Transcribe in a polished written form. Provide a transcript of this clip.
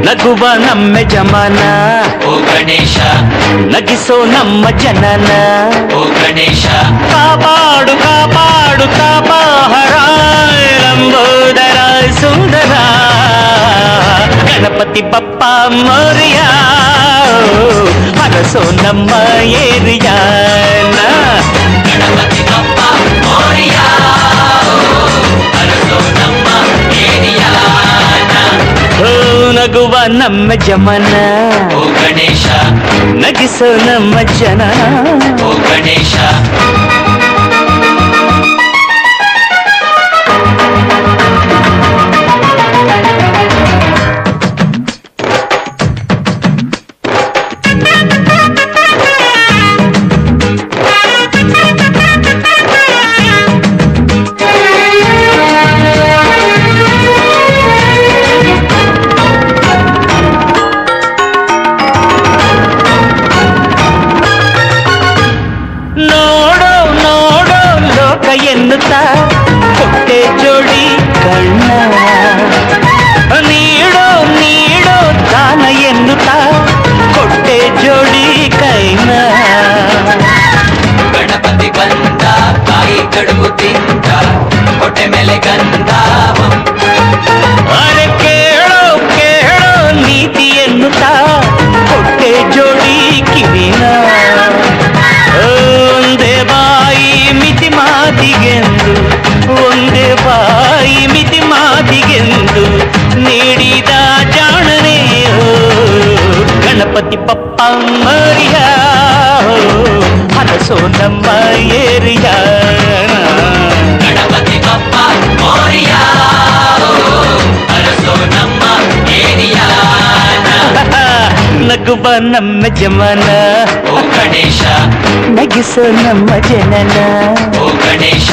ನಗುವ ನಮ್ಮ ಜಮಾನ ಓ ಗಣೇಶ ನಗಿಸೋ ನಮ್ಮ ಜನನ ಓ ಗಣೇಶ ಕಾಪಾಡು ಕಾಪಾಡು ತಾಪಹರ ಲಂಬೋದರ ಸುಂದರ ಗಣಪತಿ ಬಪ್ಪ ಮೋರಿಯ ಹರಸೋ ನಮ್ಮ ಏರಿಯಾನ ಗಣಪತಿ ಬಪ್ಪ ಮೋರಿಯ ಹರಸೋ ನಮ್ಮ ಏರಿಯಾನ ನಗುವ ನಮ್ಮ ಜಮನ ಓ ಗಣೇಶ ನಗಿಸೋ ನಮ್ಮ ಜನ ಓ ಗಣೇಶ ನೋಡೋ ನೋಡೋ ಲೋಕ ಎನ್ನುತ್ತಾ ಕೊಟ್ಟೆ ಜೋಡಿ ಕಣ್ಣ ನೀಡೋ ನೀಡೋ ದಾನ ಎನ್ನುತ್ತಾ ಕೊಟ್ಟೆ ಜೋಡಿ ಕೈನ ಗಣಪತಿ ಬಂದ ಕಾಯಿ ಕಡುಬು ತಿಂದ ಹೊಟ್ಟೆ ಮೇಲೆ ಗಂಧ ಅರೆ ಕೇಳೋ ಕೇಳೋ ನೀತಿ ಎನ್ನುತ್ತಾ ಕೊಟ್ಟೆ ಜೋಡಿ ಕಿವಿನ ಒಂದೇ ಬಾಯಿ ಮಿತಿ ಮಾತಿಗೆಂದು ಒಂದೇ ಬಾಯಿ ಮಿತಿ ಮಾತಿಗೆಂದು ನೀಡಿದ ಜಾಣನೆಯೋ ಗಣಪತಿ ಪಪ್ಪ ಮರಿಯ ಹರಸೋ ನಮ್ಮ ಏರಿಯ ಗಣಪತಿ ಬಪ್ಪ ಮೋರಿಯ ಹರಸೋ ನಮ್ಮ ಏರಿಯಾನ ನಗುವ ನಮ್ಮ ಜಮನ ಓ ಗಣೇಶ ನಗಿಸೋ ನಮ್ಮ ಜನನ ಓ ಗಣೇಶ